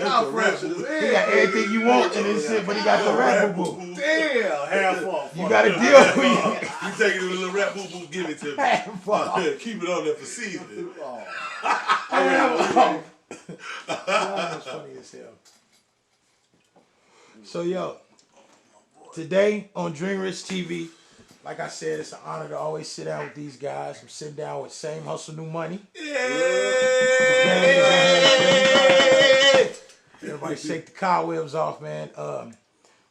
How fresh is He got everything you want in this shit, but he got the rap boo boo. Damn, half off. You gotta deal with it. You take it to the little rap boo boo, give it to me. Half off. Keep it on there for seasoning. Half off. That's funny as hell. So yo, today on Dreamrich TV, like I said, it's an honor to always sit down with these guys. I'm sitting down with Same Hustle New Money. Everybody shake the cobwebs off, man.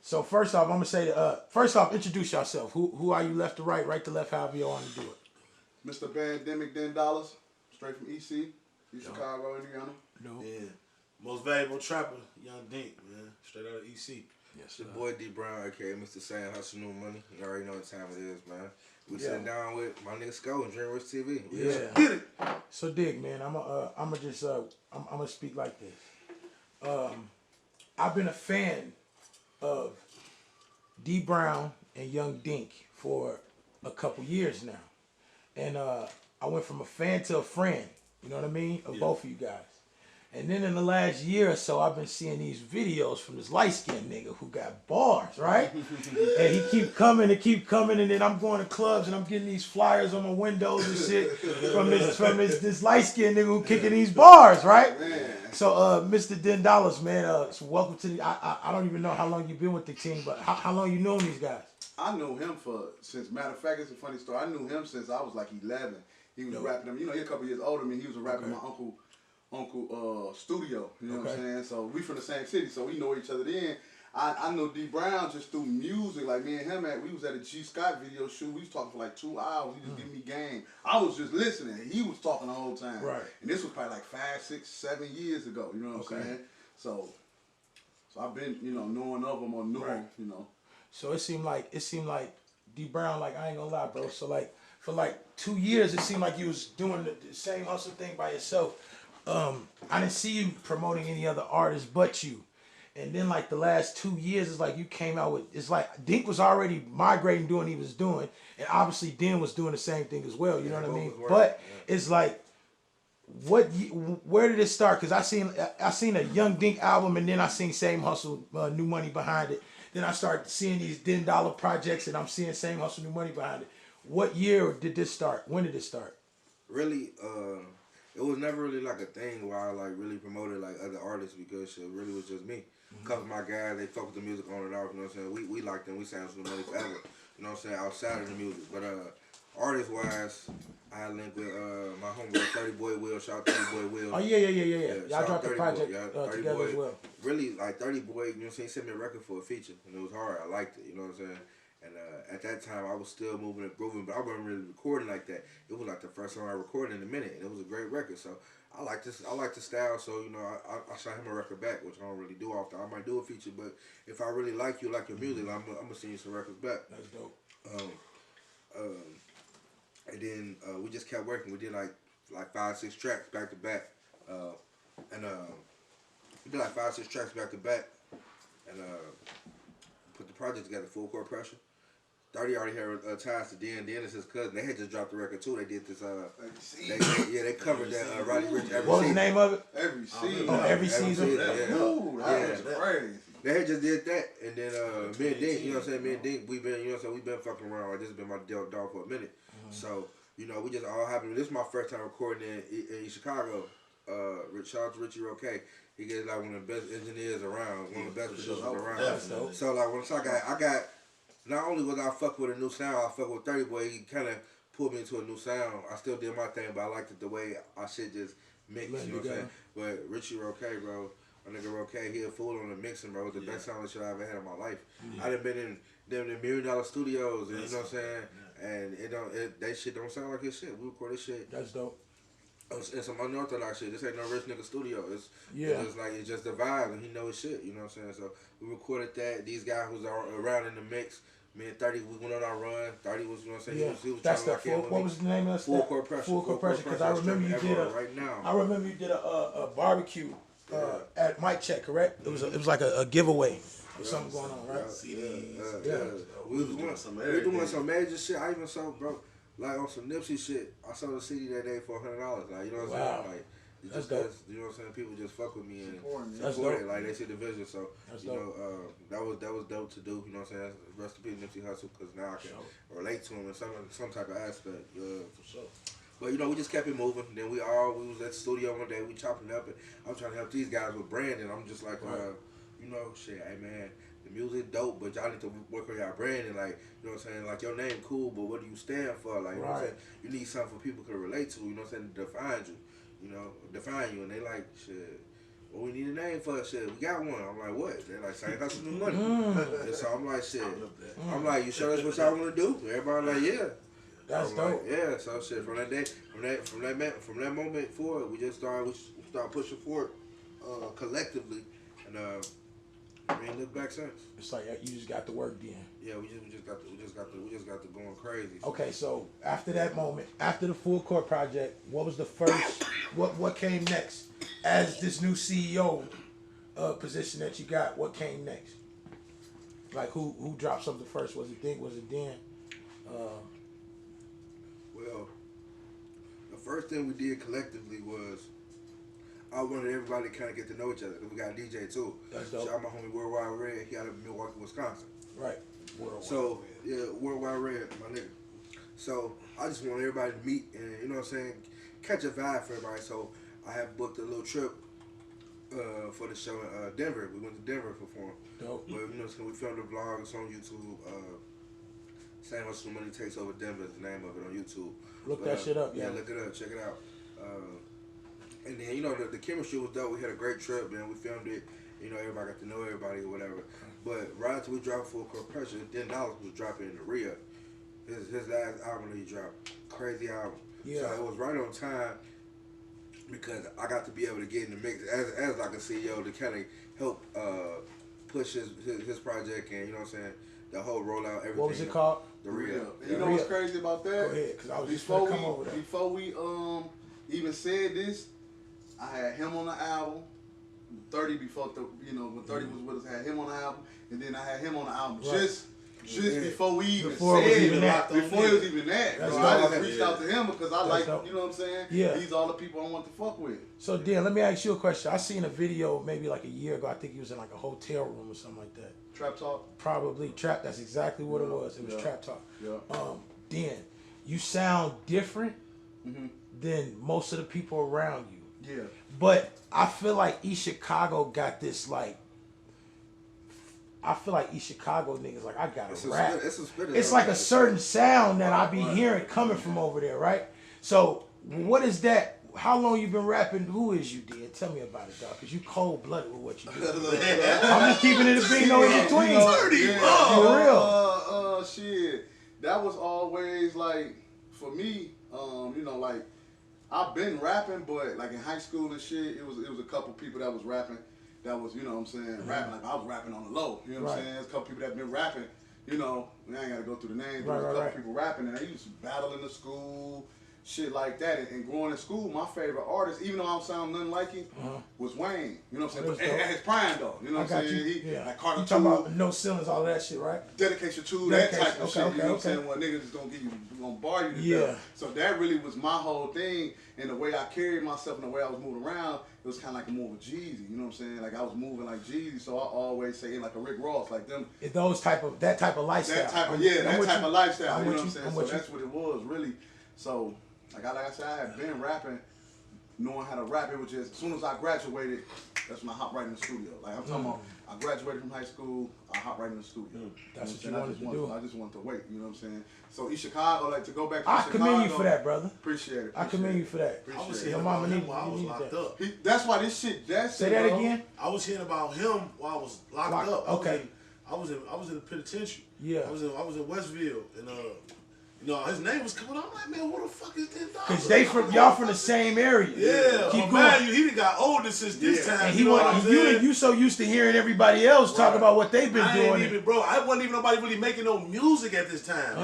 So first off, I'm gonna say, first off, introduce yourself. Who are you, left to right, right to left, however you want to do it. Mr. Pandemic $10, straight from EC, East Chicago, Indiana. No. Yeah. Most valuable trapper, Young Dink, man. Straight out of EC. Yes, your boy D Brown, aka Mr. Same Hustle New Money. You already know what time it is, man. We sitting down with my nigga Sko and Dreamrich TV. Yeah. Get it. So dig, man, I'm gonna speak like this. I've been a fan of D Brown and Young Dink for a couple years now, and I went from a fan to a friend. You know what I mean? Of both of you guys. And then in the last year or so, I've been seeing these videos from this light-skinned nigga who got bars, right? And he keep coming, and then I'm going to clubs and I'm getting these flyers on my windows and shit from this light-skinned nigga who kicking these bars, right? Man. So, Mr. $10, man, so welcome to the, I don't even know how long you've been with the team, but how long you known these guys? I knew him since, matter of fact, it's a funny story. I knew him since I was like 11. He was rapping them. You know, he's a couple years older than me. He was rapping my uncle studio. You know what I'm saying? So we from the same city, so we know each other then. I know D Brown just through music. Like me and him we was at a G Scott video shoot. We was talking for like 2 hours. He just giving me game. I was just listening. He was talking the whole time. Right. And this was probably like 5, 6, 7 years ago. You know what I'm saying? So I've been, knowing of him or knew him, So it seemed like D Brown, like, I ain't gonna lie, bro. So like for like 2 years, it seemed like you was doing the same hustle thing by yourself. I didn't see you promoting any other artists but you. And then like the last 2 years, it's like you came out with, it's like Dink was already migrating, doing what he was doing. And obviously Den was doing the same thing as well, you know what I mean? But it's like, where did it start? Because I seen a Young Dink album, and then I seen Same Hustle New Money behind it. Then I started seeing these $10 projects, and I'm seeing Same Hustle New Money behind it. What year did this start? When did it start? Really, it was never really like a thing where I like really promoted like other artists, because shit really was just me. A couple of my guys, they fuck with the music on and off, you know what I'm saying? We liked them, we sang some money forever, you know what I'm saying, outside of the music. But artist wise, I had linked with my homeboy 30 Boy Will, shout out 30 Boy Will. Oh yeah. Y'all dropped the project together Boy, as well. Really, like 30 Boy, you know what I'm saying, he sent me a record for a feature, and it was hard, I liked it, you know what I'm saying? And at that time, I was still moving and grooving, but I wasn't really recording like that. It was like the first time I recorded in a minute, and it was a great record. So I like this. I like the style. So I shot him a record back, which I don't really do often. I might do a feature, but if I really like you, like your music, I'm gonna send you some records back. That's dope. And then we just kept working. We did like 5, 6 tracks back to back, and we did like 5, 6 tracks back to back, and put the project together. Full Court Pressure. 30 already had ties to Dan. Dan is his cousin. They had just dropped the record too. They did this. They covered that Roddy Ricch. What was the name of it? Every season. Oh, every season. That was crazy. They had just did that, and then me and Dink, you know what I'm saying? Me and Dink, we've been, we've been fucking around. Like, this has been my dog for a minute. So, we just all happened. This is my first time recording in Chicago. Shout out to Richie Roque. He gets like one of the best engineers around, one of the best producers around. So like once I got. Not only was I fuck with a new sound, I fuck with 30 Boy. He kind of pulled me into a new sound. I still did my thing, but I liked it the way our shit just mixed. You know what I'm saying? But Richie Roque, bro, my nigga Roque, he a fool on the mixing, bro. It was the best sound shit I ever had in my life. I done been in them $1 million studios, and you know what I'm saying? And that shit don't sound like his shit. We record this shit. That's dope. It's some unorthodox shit. This ain't no rich nigga studio. It's just the vibe, and he know his shit. You know what I'm saying? So we recorded that. These guys was around in the mix. Me and 30, we went on our run. 30 was, you know what I'm saying? He was that's trying to lock in with what me. was the name of that? Full Court Pressure. Full Court Pressure. Because I remember you did right now. I remember you did a barbecue at Mic Check, correct? It was like a giveaway or something going on, right? We was doing some major shit. I even saw, bro, like on some Nipsey shit. I saw the CD that day for $100. Like, you know what I'm saying? Like, That's just dope. cause, you know what I'm saying, people just fuck with me and That's support dope. it, like they see the vision. So That's you know, that was dope to do. You know what I'm saying? Rest in peace, Nipsey Hussle, because now I can relate to him in some type of aspect. For sure. But you know, we just kept it moving. Then we was at the studio one day, we chopping it up, and I'm trying to help these guys with branding. I'm just like, you know, shit, hey man, the music dope, but y'all need to work on y'all branding. Like, you know what I'm saying? Like, your name cool, but what do you stand for? Like, you know what I'm saying? You need something for people to relate to. You know what I'm saying? To define you. You know, define you. And they like, shit, well, we need a name for it. Shit, we got one. I'm like, what? They're like, saying that's some new money. And so I'm like, shit. I'm like, you sure that's what y'all want to do? Everybody like, yeah. That's I'm dope. like, yeah. So shit, from that day, from that moment forward, we started pushing forward collectively, and we ain't looked back since. It's like you just got the work done. Yeah, we just got the going crazy. Okay, so after that moment, after the Full Court project, what was the first? What came next? As this new CEO position that you got, what came next? Like who dropped something first? Was it Dink? Was it Dan? Well, the first thing we did collectively was I wanted everybody to kind of get to know each other. We got a DJ too. That's dope. Shout out my homie Worldwide Red. He out of Milwaukee, Wisconsin. Right. So yeah, Worldwide Red, my nigga. So I just want everybody to meet and, you know what I'm saying, catch a vibe for everybody. So I have booked a little trip for the show in Denver. We went to Denver to perform. Dope. But, you know, so we filmed a vlog. It's on YouTube. Same Hustle Money Takes Over Denver is the name of it on YouTube. Look that shit up, yeah. yeah. Look it up. Check it out. And then, you know, the chemistry was dope. We had a great trip, man. We filmed it. You know, everybody got to know everybody or whatever. But right after we dropped Full Court Pressure, then Dollars was dropping in the Rio. His last album that he dropped. Crazy album. Yeah. So it was right on time because I got to be able to get in the mix as like a CEO to kind of help push his project and, you know what I'm saying, the whole rollout, everything. What was it called? The Rio. You know what's crazy about that? Go ahead, because I was just gonna come over there. Before we even said this, I had him on the album. 30 before when 30 was with us, I had him on the album, and then I had him on the album just before we even Before it was even that. Before it was even that. That's I just dope. reached out to him because I like, dope. you know what I'm saying? Yeah. These all the people I want to fuck with. So Dan, let me ask you a question. I seen a video maybe like a year ago. I think he was in like a hotel room or something like that. Trap Talk? Probably Trap. That's exactly what it was. It was Trap Talk. Yeah. Dan, you sound different than most of the people around you. Yeah. But I feel like East Chicago got this like. I feel like East Chicago niggas like I gotta rap. It's like a certain sound that I be hearing coming from over there, right? So what is that? How long you been rapping? Who is you, Dan? Tell me about it, dog. Cause you cold blooded with what you do. I'm just keeping it a big no in between. For real. Shit. That was always like for me. You know, like I've been rapping, but like in high school and shit, it was a couple people that was rapping. That was, you know what I'm saying, rapping like I was rapping on the low. You know what I'm saying? There's a couple people that been rapping, you know, I ain't gotta go through the names, but there's a couple people rapping and they used to battle in the school, shit like that. And growing in school, my favorite artist, even though I don't sound nothing like him, was Wayne. You know what I'm saying? But at his prime though. You know what I'm saying? Like Carter you talking about No Ceilings, all that shit, right? Dedication to that type of shit. You know what I'm saying? Where niggas just gonna bar you to death. So that really was my whole thing, and the way I carried myself and the way I was moving around, it was kind of like more of a Jeezy, you know what I'm saying? Like I was moving like Jeezy, so I always say like a Rick Ross, like them. That type of lifestyle. That type of lifestyle. You know what I'm saying? So that's what it was really. So like I said, I had been rapping, knowing how to rap. It was just as soon as I graduated, that's when I hopped right in the studio. Like I'm talking about, I graduated from high school, I hopped right in the studio. That's what you wanted to do. I just wanted to wait. You know what I'm saying? So East Chicago, like to go back to I Chicago. commend you for that, brother. Appreciate it. I commend you for that. I was Your hearing mama about him need while I was locked up. That's why this shit. Say that again. I was hearing about him while I was locked up. Okay. I was in the penitentiary. Yeah. I was in Westville, and you know, his name was coming out. I'm like, man, who the fuck is this dog? Cause y'all from the same area. Yeah, Keep but going. man, he done got older since this time. And you know what I'm saying? you so used to hearing everybody else talk about what they've been doing. Bro, I wasn't even nobody really making no music at this time.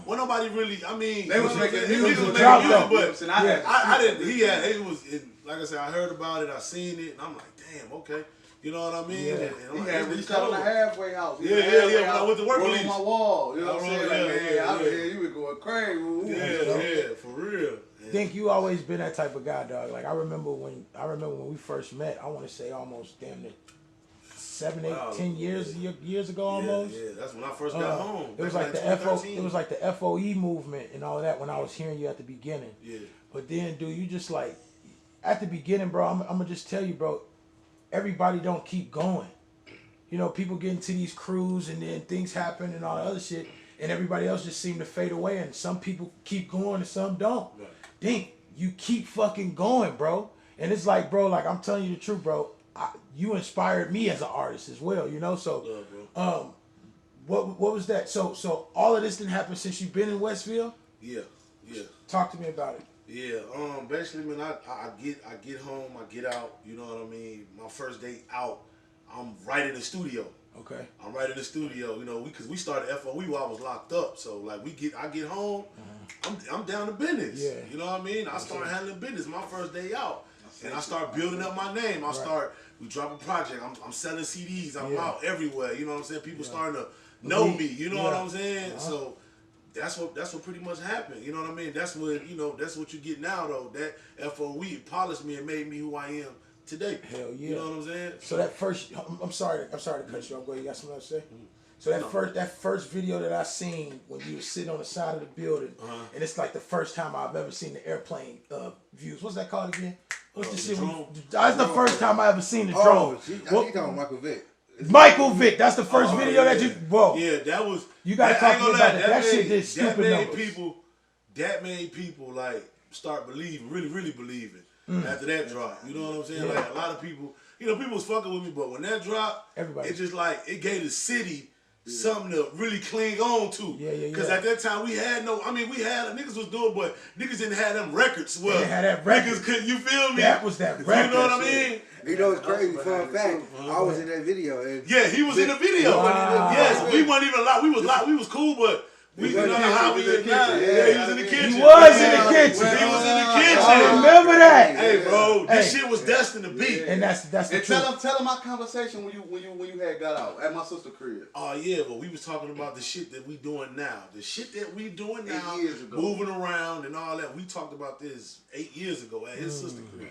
Well, nobody really. I mean, they was making music, but I didn't. It was like I said. I heard about it. I seen it, and I'm like, damn, okay. You know what I mean? Yeah. And he had reached out on the halfway house. Yeah. When I went to work on my wall. You know what I'm saying? Yeah. Out here, you were going crazy. Yeah, for real. Think you always been that type of guy, dog. Like I remember when we first met. I want to say almost damn near 7, 8, 10 years ago almost. Yeah, that's when I first got home. It was like the FOE movement and all of that when I was hearing you at the beginning. Yeah. But then, dude, you just like at the beginning, bro. I'm gonna just tell you, bro. Everybody don't keep going. You know, people get into these crews and then things happen and all that other shit, and everybody else just seem to fade away. And some people keep going and some don't. Right. Dink, you keep fucking going, bro. And it's like, bro, like I'm telling you the truth, bro. You inspired me as an artist as well, you know. So, what was that? So all of this didn't happen since you've been in Westville. Yeah. Talk to me about it. Yeah, basically, man, I get home, I get out, you know what I mean? My first day out, I'm right in the studio. Okay. I'm right in the studio, you know, because we started FOE while I was locked up. So like I get home, I'm down to business. Yeah. You know what I mean? I start handling business my first day out. And I start building up my name. We drop a project. I'm selling CDs. I'm out everywhere. You know what I'm saying? People starting to know me. You know what I'm saying? So that's what pretty much happened. You know what I mean? That's what you get now though. That FOE polished me and made me who I am today. Hell yeah. You know what I'm saying? So that first, I'm sorry to cut you off. Go ahead. You got something else to say? So that first video that I seen when you were sitting on the side of the building, and it's like the first time I've ever seen the airplane views. What's that called again? What's the shit? That's the first time I ever seen the drone. I think you're talking Michael Vick. Michael Vick, that's the first video that you. Whoa. Yeah, that was. You gotta talk to me about that. That shit did That stupid made numbers. That made people like start believing, really believing after that drop. You know what I'm saying? Yeah. Like a lot of people, people was fucking with me, but when that dropped, it just like it gave the city something to really cling on to. Because at that time we had niggas was doing, but niggas didn't have them records. Well, they had that record. Niggas couldn't. You feel me? That was that record. You know what I mean? You know it's crazy. Fun fact, I was in that video. And yeah, he was in the video. Wow. Yes, we weren't even loud. We was cool, but we didn't know how we in now. Yeah, he was in the kitchen. He was in the kitchen. He was in the kitchen. I remember that. Hey, bro, this shit was destined to be. And that's the And truth. tell him my conversation when you had got out at my sister's crib. Oh yeah, but we was talking about the shit that we doing now. The shit that we doing now, 8 years ago. moving around and all that. We talked about this 8 years ago at his sister's crib.